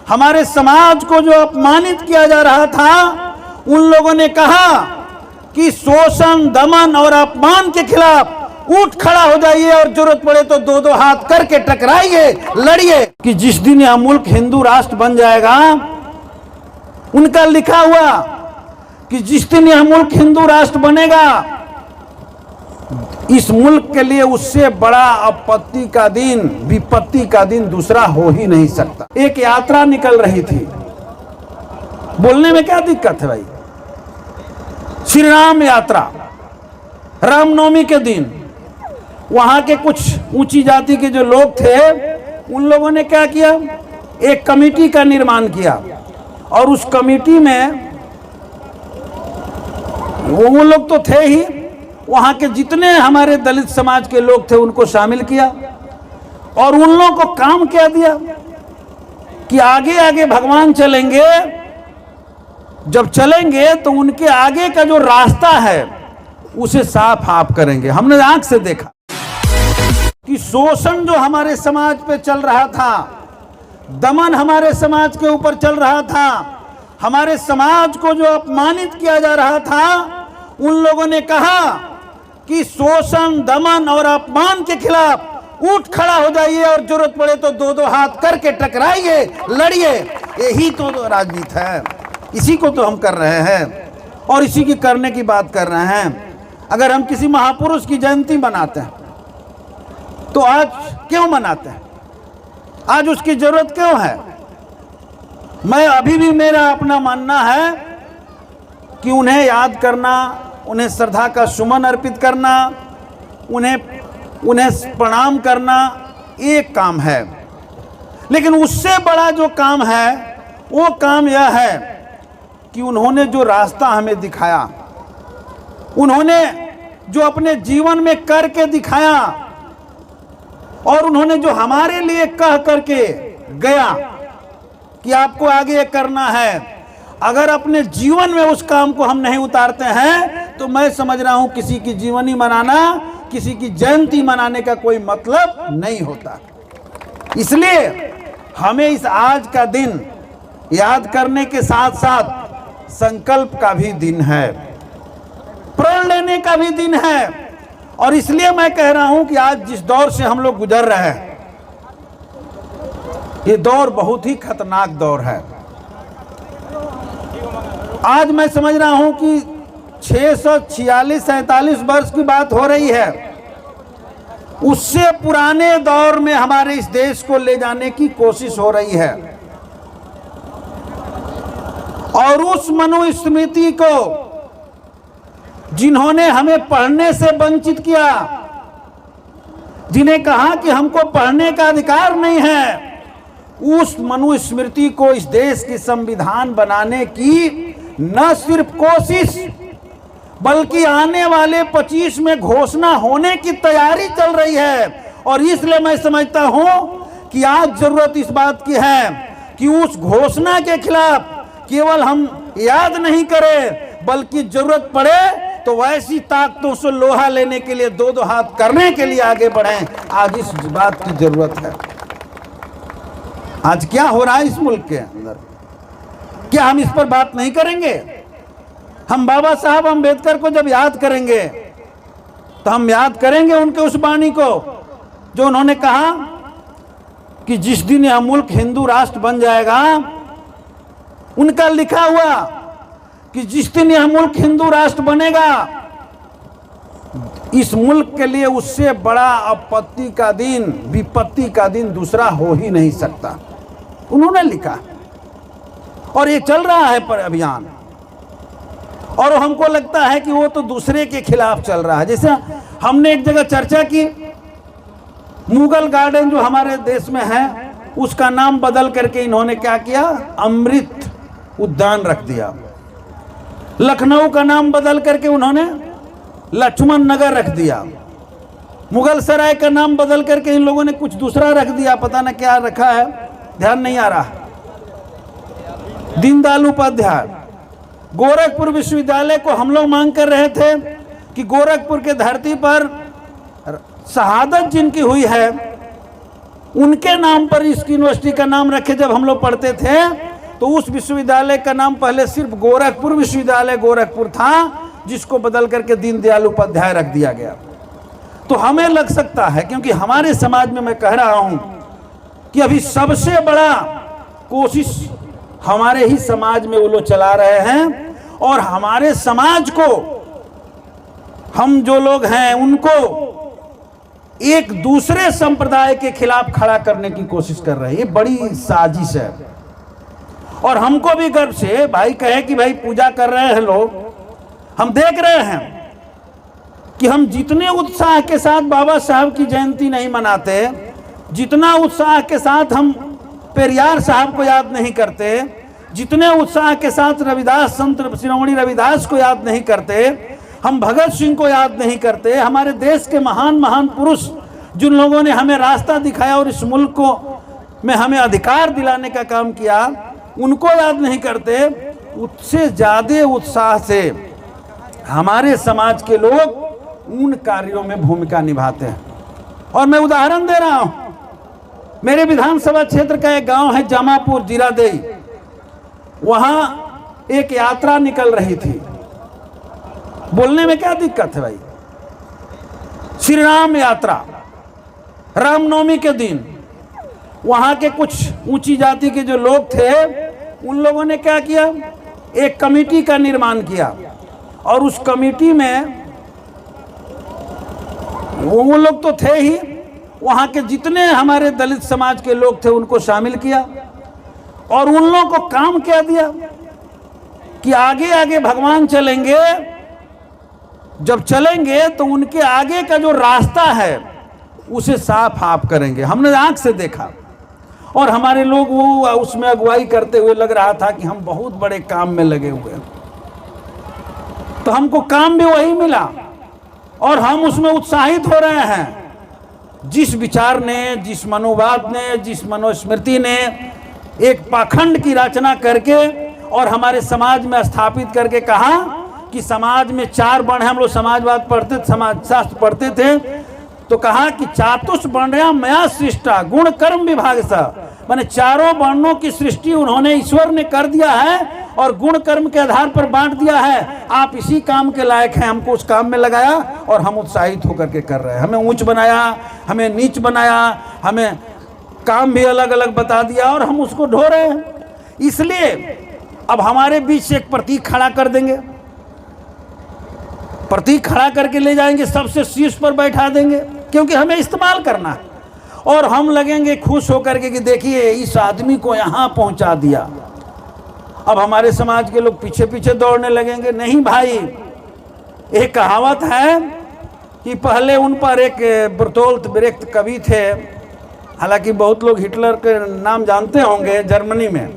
हमारे समाज को जो अपमानित किया जा रहा था, उन लोगों ने कहा कि शोषण, दमन और अपमान के खिलाफ उठ खड़ा हो जाइए और जरूरत पड़े तो दो दो हाथ करके टकराइए, लड़िए। कि जिस दिन यह मुल्क हिंदू राष्ट्र बन जाएगा, उनका लिखा हुआ कि जिस दिन यह मुल्क हिंदू राष्ट्र बनेगा, इस मुल्क के लिए उससे बड़ा आपत्ति का दिन, विपत्ति का दिन दूसरा हो ही नहीं सकता। एक यात्रा निकल रही थी, बोलने में क्या दिक्कत है भाई? श्री राम यात्रा, रामनवमी के दिन वहां के कुछ ऊंची जाति के जो लोग थे, उन लोगों ने क्या किया, एक कमेटी का निर्माण किया और उस कमेटी में वो लोग तो थे ही, वहां के जितने हमारे दलित समाज के लोग थे उनको शामिल किया और उन लोगों को काम क्या दिया कि आगे आगे भगवान चलेंगे, जब चलेंगे तो उनके आगे का जो रास्ता है उसे साफ आप करेंगे। हमने आंख से देखा कि शोषण जो हमारे समाज पे चल रहा था, दमन हमारे समाज के ऊपर चल रहा था, हमारे समाज को जो अपमानित किया जा रहा था, उन लोगों ने कहा कि शोषण, दमन और अपमान के खिलाफ उठ खड़ा हो जाइए और जरूरत पड़े तो दो दो हाथ करके टकराइए, लड़िए। यही तो राजनीति है, इसी को तो हम कर रहे हैं और इसी की करने की बात कर रहे हैं। अगर हम किसी महापुरुष की जयंती मनाते हैं तो आज क्यों मनाते हैं? आज उसकी जरूरत क्यों है? मैं अभी भी, मेरा अपना मानना है कि उन्हें याद करना, उन्हें श्रद्धा का सुमन अर्पित करना, उन्हें प्रणाम करना एक काम है, लेकिन उससे बड़ा जो काम है वो काम यह है कि उन्होंने जो रास्ता हमें दिखाया, उन्होंने जो अपने जीवन में करके दिखाया और उन्होंने जो हमारे लिए कह करके गया कि आपको आगे ये करना है, अगर अपने जीवन में उस काम को हम नहीं उतारते हैं तो मैं समझ रहा हूं किसी की जीवनी मनाना, किसी की जयंती मनाने का कोई मतलब नहीं होता। इसलिए हमें इस आज का दिन याद करने के साथ साथ संकल्प का भी दिन है, प्रण लेने का भी दिन है। और इसलिए मैं कह रहा हूं कि आज जिस दौर से हम लोग गुजर रहे हैं, ये दौर बहुत ही खतरनाक दौर है। आज मैं समझ रहा हूं कि 646-47 वर्ष की बात हो रही है, उससे पुराने दौर में हमारे इस देश को ले जाने की कोशिश हो रही है और उस मनुस्मृति को जिन्होंने हमें पढ़ने से वंचित किया, जिन्हें कहा कि हमको पढ़ने का अधिकार नहीं है, उस मनुस्मृति को इस देश की संविधान बनाने की न सिर्फ कोशिश बल्कि आने वाले 25 में घोषणा होने की तैयारी चल रही है। और इसलिए मैं समझता हूं कि आज जरूरत इस बात की है कि उस घोषणा के खिलाफ केवल हम याद नहीं करें, बल्कि जरूरत पड़े तो वैसी ताकतों से लोहा लेने के लिए दो दो हाथ करने के लिए आगे बढ़ें। आज इस बात की जरूरत है। आज क्या हो रहा है इस मुल्क के अंदर, क्या हम इस पर बात नहीं करेंगे? हम बाबा साहब अम्बेडकर को जब याद करेंगे तो हम याद करेंगे उनके उस वाणी को जो उन्होंने कहा कि जिस दिन यह मुल्क हिंदू राष्ट्र बन जाएगा, उनका लिखा हुआ कि जिस दिन यह मुल्क हिंदू राष्ट्र बनेगा, इस मुल्क के लिए उससे बड़ा आपत्ति का दिन, विपत्ति का दिन दूसरा हो ही नहीं सकता, उन्होंने लिखा। और ये चल रहा है पर अभियान, और हमको लगता है कि वो तो दूसरे के खिलाफ चल रहा है। जैसे हमने एक जगह चर्चा की, मुगल गार्डन जो हमारे देश में है उसका नाम बदल करके इन्होंने क्या किया, अमृत उद्यान रख दिया। लखनऊ का नाम बदल करके उन्होंने लक्ष्मण नगर रख दिया। मुगल सराय का नाम बदल करके इन लोगों ने कुछ दूसरा रख दिया, पता न क्या रखा है, ध्यान नहीं आ रहा। दीनदयाल उपाध्याय, गोरखपुर विश्वविद्यालय को हम लोग मांग कर रहे थे कि गोरखपुर के धरती पर शहादत जिनकी हुई है उनके नाम पर इस यूनिवर्सिटी का नाम रखे। जब हम लोग पढ़ते थे तो उस विश्वविद्यालय का नाम पहले सिर्फ गोरखपुर विश्वविद्यालय गोरखपुर था, जिसको बदल करके दीनदयाल उपाध्याय रख दिया गया। तो हमें लग सकता है, क्योंकि हमारे समाज में मैं कह रहा हूं कि अभी सबसे बड़ा कोशिश हमारे ही समाज में वो लोग चला रहे हैं, और हमारे समाज को, हम जो लोग हैं उनको एक दूसरे संप्रदाय के खिलाफ खड़ा करने की कोशिश कर रहे हैं। ये बड़ी साजिश है। और हमको भी गर्व से भाई कहे कि भाई पूजा कर रहे हैं लोग, हम देख रहे हैं कि हम जितने उत्साह के साथ बाबा साहब की जयंती नहीं मनाते, जितना उत्साह के साथ हम पेरियार साहब को याद नहीं करते, जितने उत्साह के साथ रविदास संत शिरोमणि रविदास को याद नहीं करते, हम भगत सिंह को याद नहीं करते, हमारे देश के महान महान पुरुष जिन लोगों ने हमें रास्ता दिखाया और इस मुल्क को में हमें अधिकार दिलाने का काम किया, उनको याद नहीं करते, उससे ज़्यादा उत्साह से हमारे समाज के लोग उन कार्यों में भूमिका निभाते हैं। और मैं उदाहरण दे रहा हूं, मेरे विधानसभा क्षेत्र का एक गांव है जमापुर जीरादेई, वहां एक यात्रा निकल रही थी। बोलने में क्या दिक्कत है भाई? श्री राम यात्रा, रामनवमी के दिन वहां के कुछ ऊंची जाति के जो लोग थे, उन लोगों ने क्या किया, एक कमेटी का निर्माण किया, और उस कमेटी में वो लोग तो थे ही, वहां के जितने हमारे दलित समाज के लोग थे उनको शामिल किया, और उन लोगों को काम क्या दिया कि आगे आगे भगवान चलेंगे, जब चलेंगे तो उनके आगे का जो रास्ता है उसे साफ आप करेंगे। हमने आंख से देखा, और हमारे लोग वो उसमें अगुवाई करते हुए लग रहा था कि हम बहुत बड़े काम में लगे हुए हैं। तो हमको काम भी वही मिला, और हम उसमें उत्साहित हो रहे हैं। जिस विचार ने, जिस मनोवाद ने, जिस मनुस्मृति ने एक पाखंड की रचना करके और हमारे समाज में स्थापित करके कहा कि समाज में 4 वर्ण है, हम लोग समाजवाद पढ़ते, समाज शास्त्र पढ़ते थे, तो कहा कि चातुष्वर्ण्या मया सृष्टा गुण कर्म विभाग सा, माने चारों वर्णों की सृष्टि उन्होंने, ईश्वर ने कर दिया है और गुण कर्म के आधार पर बांट दिया है। आप इसी काम के लायक हैं, हमको उस काम में लगाया और हम उत्साहित होकर के कर रहे हैं। हमें ऊंच बनाया, हमें नीच बनाया, हमें काम भी अलग अलग बता दिया, और हम उसको ढो रहे हैं। इसलिए अब हमारे बीच से एक प्रतीक खड़ा कर देंगे, प्रतीक खड़ा करके ले जाएंगे, सबसे शीर्ष पर बैठा देंगे, क्योंकि हमें इस्तेमाल करना है, और हम लगेंगे खुश होकर के कि देखिए इस आदमी को यहाँ पहुँचा दिया। अब हमारे समाज के लोग पीछे पीछे दौड़ने लगेंगे। नहीं भाई, एक कहावत है कि पहले उन पर एक बर्तोल्ट ब्रेख्त कवि थे, हालांकि बहुत लोग हिटलर के नाम जानते होंगे। जर्मनी में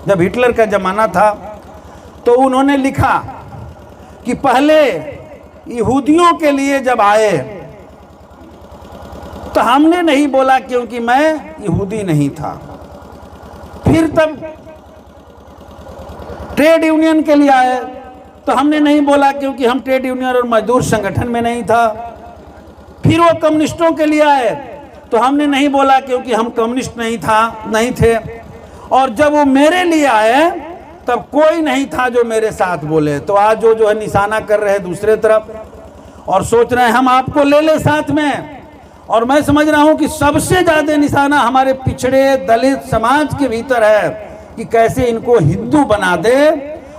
जब हिटलर का ज़माना था तो उन्होंने लिखा कि पहले यहूदियों के लिए जब आए तो हमने नहीं बोला क्योंकि मैं यहूदी नहीं था। फिर तब ट्रेड यूनियन के लिए आए तो हमने नहीं बोला क्योंकि हम ट्रेड यूनियन और मजदूर संगठन में नहीं था। फिर वो कम्युनिस्टों के लिए आए तो हमने नहीं बोला क्योंकि हम कम्युनिस्ट नहीं थे। और जब वो मेरे लिए आए तब कोई नहीं था जो मेरे साथ बोले। तो आज जो है निशाना कर रहे हैं दूसरे तरफ और सोच रहे हैं हम आपको ले ले साथ में। और मैं समझ रहा हूं कि सबसे ज्यादा निशाना हमारे पिछड़े दलित समाज के भीतर है कि कैसे इनको हिंदू बना दे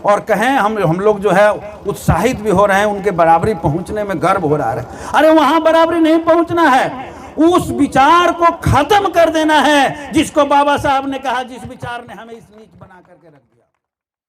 और कहें हम लोग जो है उत्साहित भी हो रहे हैं, उनके बराबरी पहुंचने में गर्व हो रहा है। अरे वहां बराबरी नहीं पहुंचना है, उस विचार को खत्म कर देना है जिसको बाबा साहब ने कहा, जिस विचार ने हमें इस नीच बना करके रख दिया।